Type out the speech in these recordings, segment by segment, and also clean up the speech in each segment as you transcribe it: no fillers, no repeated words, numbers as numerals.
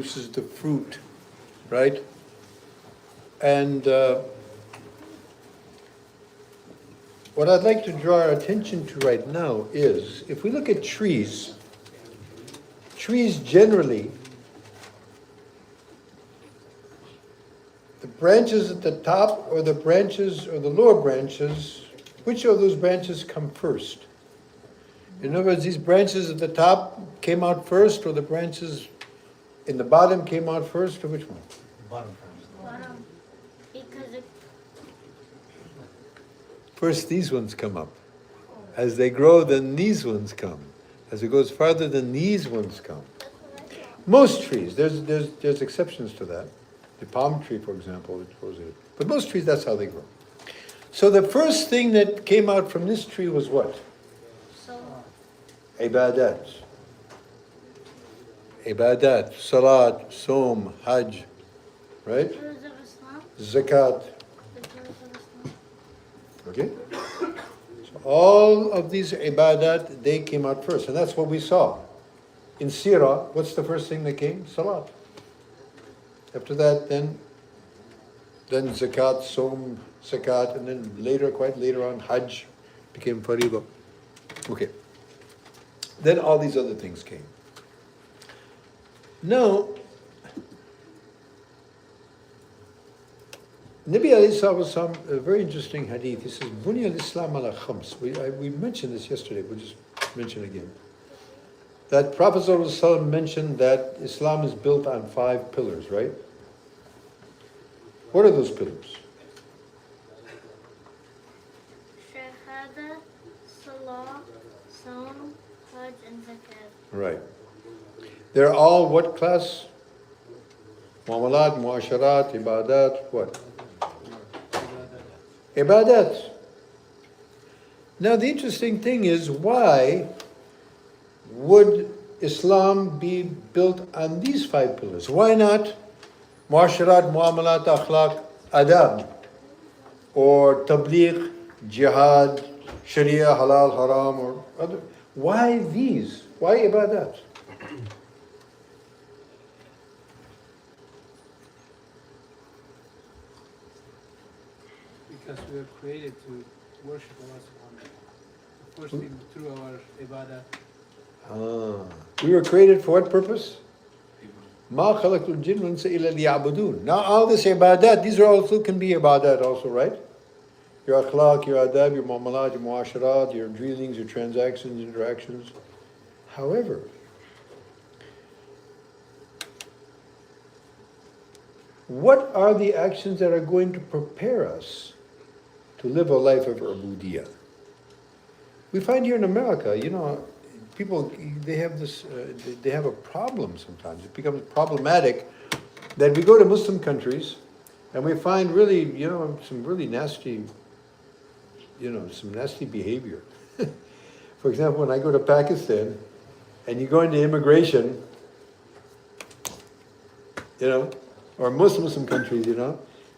produces the fruit, right? And what I'd like to draw our attention to right now is, if we look at trees generally, the branches at the top or the branches or the lower branches, which of those branches come first? In other words, these branches at the top came out first, or the branches in the bottom came out first, or which one? Bottom first. Bottom. Because it, First these ones come up. As they grow, then these ones come. As it goes farther, then these ones come. Most trees, there's exceptions to that. The palm tree, for example, it grows it. But most trees, that's how they grow. So the first thing that came out from this tree was what? so Ibadat. Ibadat, Salat, Som, Hajj, right? pillars of Islam. Zakat. The pillars of Islam. Okay? So all of these ibadat, they came out first. And that's what we saw. In Sirah, what's the first thing that came? Salat. After that, then Zakat, Som, Zakat, and then later, quite later on, Hajj became Faridah. Okay. Then all these other things came. Now, Nabi alayhi salatu wasalam, a very interesting hadith. He says, Bunya al-Islam ala khams. We mentioned this yesterday, we'll just mention again. That Prophet sallallahu alaihi wasallam mentioned that Islam is built on 5 pillars, right? What are those pillars? Shahada, Salah, Saum, Hajj, and Zakat. Right. They're all what class? Muamalat, muasharat, ibadat, what? Ibadat. Now the interesting thing is, why would Islam be built on these 5 pillars? Why not muasharat, muamalat, akhlaq, adab, or tabligh, jihad, sharia, halal, haram, or other? Why these? Why ibadat? Because we are created to worship Allah subhanahu wa ta'ala. The first thing through our ibadah. We were created for what purpose? Ma khalaqtul jinna wal insa illa liya'budun. Now all this ibadat, these are also can be ibadat also, right? Your akhlaq, your adab, your muamalat, your muasharat, your dealings, your transactions, interactions. However, what are the actions that are going to prepare us to live a life of Ubudiyyah? We find here in America, people, they have this, they have a problem sometimes. It becomes problematic that we go to Muslim countries and we find really, some really nasty, some nasty behavior. For example, when I go to Pakistan and you go into immigration, or most Muslim countries,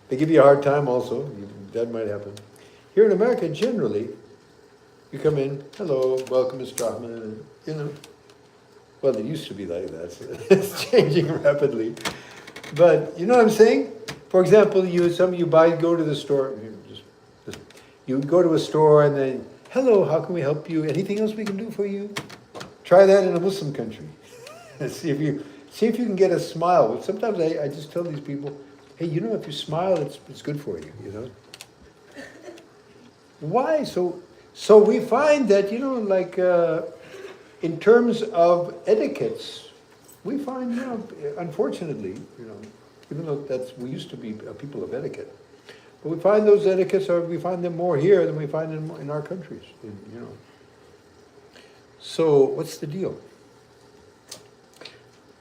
they give you a hard time also. That might happen. Here in America, generally, you come in, hello, welcome, Mr. Ahmad, Well, it used to be like that. So it's changing rapidly. But you know what I'm saying? For example, some of you go to the store, you go to a store and then, hello, how can we help you? Anything else we can do for you? Try that in a Muslim country. See if you can get a smile. Sometimes I just tell these people, hey, if you smile, it's good for you, Why? So we find that, in terms of etiquettes, we find, unfortunately, even though we used to be a people of etiquette, but we find those etiquettes, we find them more here than we find in our countries, So what's the deal?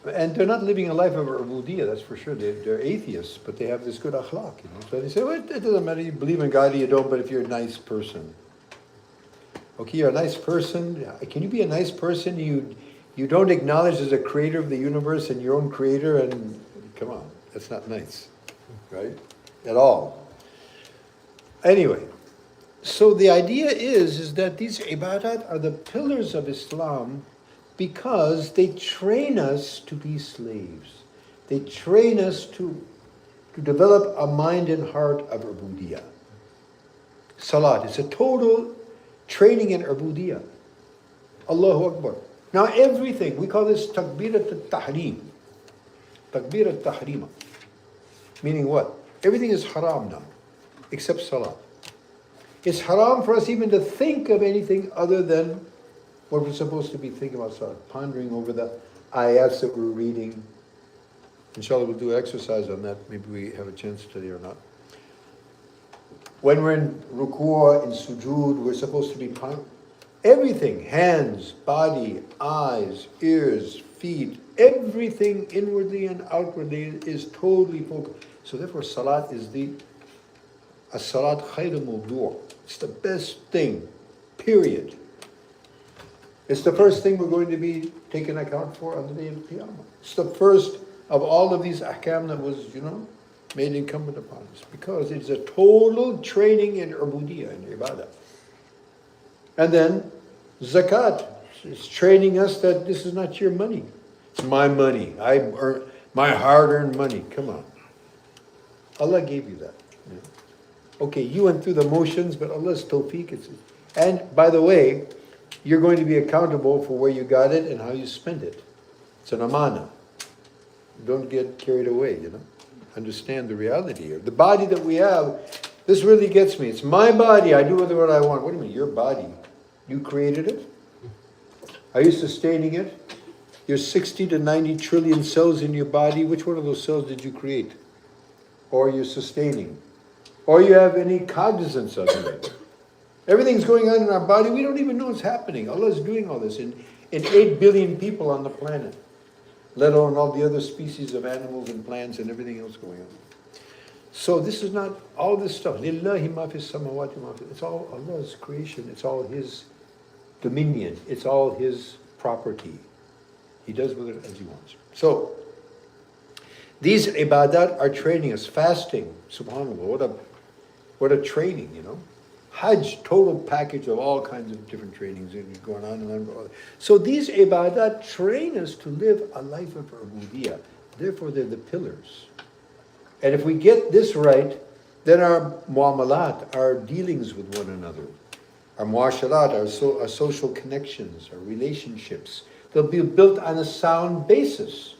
And they're not living a life of Ubudiyyah, that's for sure. They're atheists, but they have this good akhlaq, So they say, well, it doesn't matter, you believe in God or you don't, but if you're a nice person. Okay, you're a nice person. Can you be a nice person? You don't acknowledge there's a creator of the universe and your own creator, and come on, that's not nice, right? At all. Anyway, so the idea is that these ibadat are the pillars of Islam because they train us to be slaves. They train us to develop a mind and heart of Ubudiyyah. Salat, it's a total training in Ubudiyyah. Allahu Akbar. Now everything, we call this takbirat al-tahrim. Takbirat al-tahrima. Meaning what? Everything is haram now, except salat. It's haram for us even to think of anything other than what we're supposed to be thinking about salat, pondering over the ayats that we're reading. Inshallah, we'll do an exercise on that. Maybe we have a chance today or not. When we're in ruku' and sujood, we're supposed to be everything, hands, body, eyes, ears, feet, everything inwardly and outwardly is totally focused. So therefore, salat is as-salat khayr mawdu'. It's the best thing, period. It's the first thing we're going to be taken account for on the day of Qiyamah. It's the first of all of these ahkam that was, made incumbent upon us. Because it's a total training in ubudiyyah, in ibadah. And then, zakat. It's training us that this is not your money. It's my money. I earn my hard-earned money. Come on. Allah gave you that. Okay, you went through the motions, but Allah's tawfiq. And by the way, you're going to be accountable for where you got it and how you spend it. It's an amana. Don't get carried away, Understand the reality here. The body that we have, this really gets me. It's my body. I do with it what I want. What do you mean, your body? You created it? Are you sustaining it? Your 60 to 90 trillion cells in your body, which one of those cells did you create? Or you're sustaining? Or you have any cognizance of it? Everything's going on in our body. We don't even know what's happening. Allah is doing all this in 8 billion people on the planet, let alone all the other species of animals and plants and everything else going on. So this is not all this stuff. Lillahi ma fis samawati ma fis. It's all Allah's creation. It's all His dominion. It's all His property. He does with it as He wants. So these ibadat are training us. Fasting, subhanAllah, what a training, Hajj, total package of all kinds of different trainings going on and on. So these ibadat train us to live a life of ubudiyyah. Therefore, they're the pillars. And if we get this right, then our muamalat, our dealings with one another, our muasharat, our social connections, our relationships, they'll be built on a sound basis.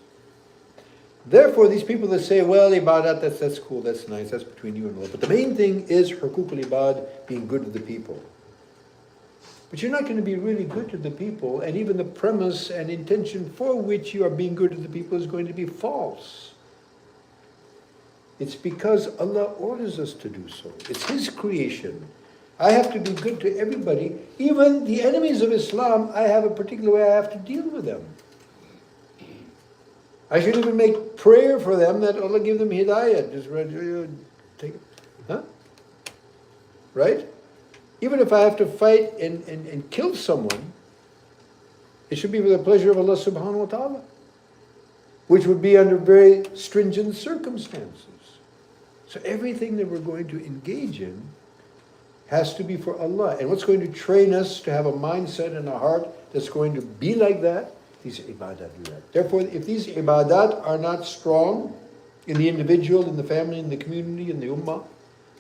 Therefore, these people that say, well, ibadat, that's cool, that's nice, that's between you and Allah. But the main thing is hukuk al-ibad, being good to the people. But you're not going to be really good to the people, and even the premise and intention for which you are being good to the people is going to be false. It's because Allah orders us to do so. It's His creation. I have to be good to everybody. Even the enemies of Islam, I have a particular way I have to deal with them. I should even make prayer for them that Allah give them hidayah. Just take it. Huh? Right? Even if I have to fight and kill someone, it should be with the pleasure of Allah subhanahu wa ta'ala, which would be under very stringent circumstances. So everything that we're going to engage in has to be for Allah. And what's going to train us to have a mindset and a heart that's going to be like that? These ibadat do that. Therefore, if these ibadat are not strong in the individual, in the family, in the community, in the ummah,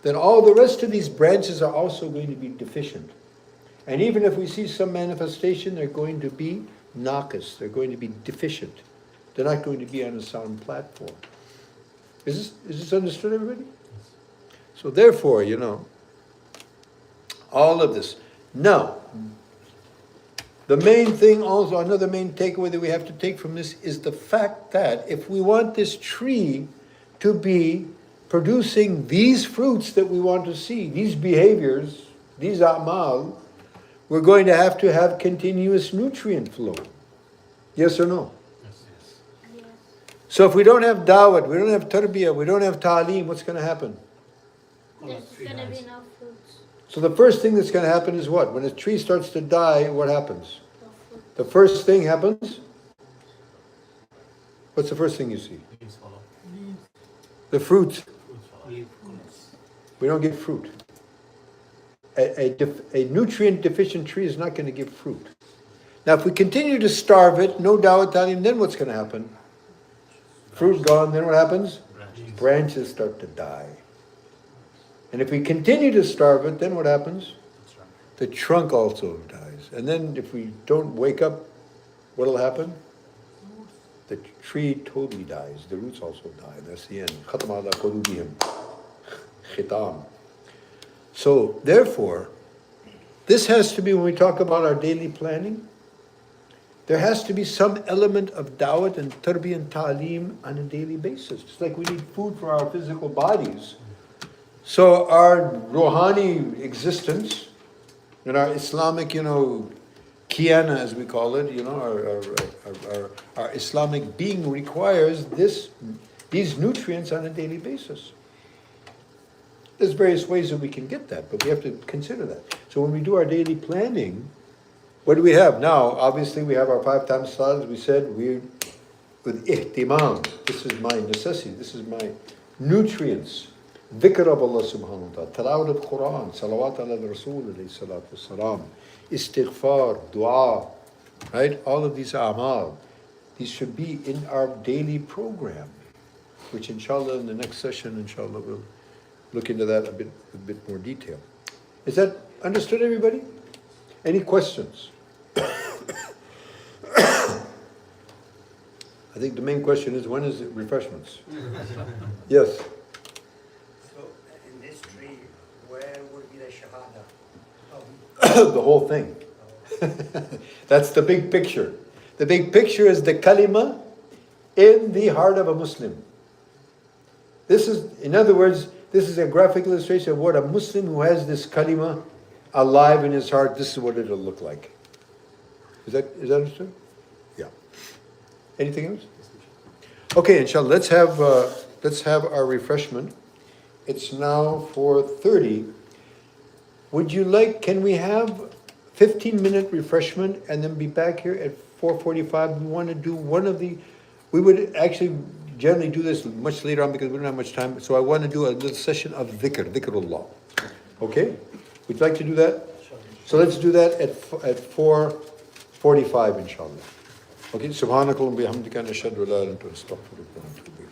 then all the rest of these branches are also going to be deficient. And even if we see some manifestation, they're going to be naqis, they're going to be deficient. They're not going to be on a sound platform. Is this understood, everybody? So therefore, all of this. Now, the main thing also, another main takeaway that we have to take from this is the fact that if we want this tree to be producing these fruits that we want to see, these behaviors, these a'mal, we're going to have continuous nutrient flow. Yes or no? Yes. Yes. So if we don't have dawat, we don't have tarbiyah, we don't have ta'aleem, what's going to happen? There's going to be no fruits. So the first thing that's going to happen is what? When a tree starts to die, what happens? No fruit. The first thing happens? What's the first thing you see? Leaves follow. The fruit. Fruits follow. Leaf fruits. We don't get fruit. A nutrient deficient tree is not going to give fruit. Now if we continue to starve it, no dawat ta'aleem, then what's going to happen? Fruit gone, then what happens? Branches. Branches start to die. And if we continue to starve it, then what happens? That's right. The trunk also dies. And then if we don't wake up, what'll happen? The tree totally dies. The roots also die. That's the end. Khatam ala qulubihim. Khitam. So, therefore, this has to be, when we talk about our daily planning, there has to be some element of dawat and tarbiyah and ta'aleem on a daily basis. Just like we need food for our physical bodies. So our rohani existence and our Islamic, kiyana as we call it, our Islamic being requires these nutrients on a daily basis. There's various ways that we can get that, but we have to consider that. So when we do our daily planning, what do we have? Now, obviously we have our 5 times salat, as we said, with ihtimam. This is my necessity, this is my nutrients. Dhikr of Allah subhanahu wa ta'ala, tilawat al-Quran, salawat ala al-Rasul alayhi salatu wasalam, istighfar, dua, right? All of these a'mal, these should be in our daily program, which inshallah in the next session, inshallah, we'll look into that a bit more detail. Is that understood, everybody? Any questions? I think the main question is, when is it refreshments? Yes. So in this tree, where would be the shahada? The whole thing. That's the big picture. The big picture is the kalima in the heart of a Muslim. This is, in other words, this is a graphic illustration of what a Muslim who has this kalima alive in his heart, this is what it'll look like. Is that understood? Yeah. Anything else? Okay, inshallah, let's have our refreshment. It's now 4:30. Can we have 15-minute refreshment and then be back here at 4:45? We want to do we would actually generally do this much later on because we don't have much time. So I want to do a little session of dhikrullah. Okay? Would you like to do that? So let's do that at 4:45, inshallah. Okay, subhanakallahumma bihamdika nashhadu an la ilaha illa anta astaghfiruka wa atubu ilayk.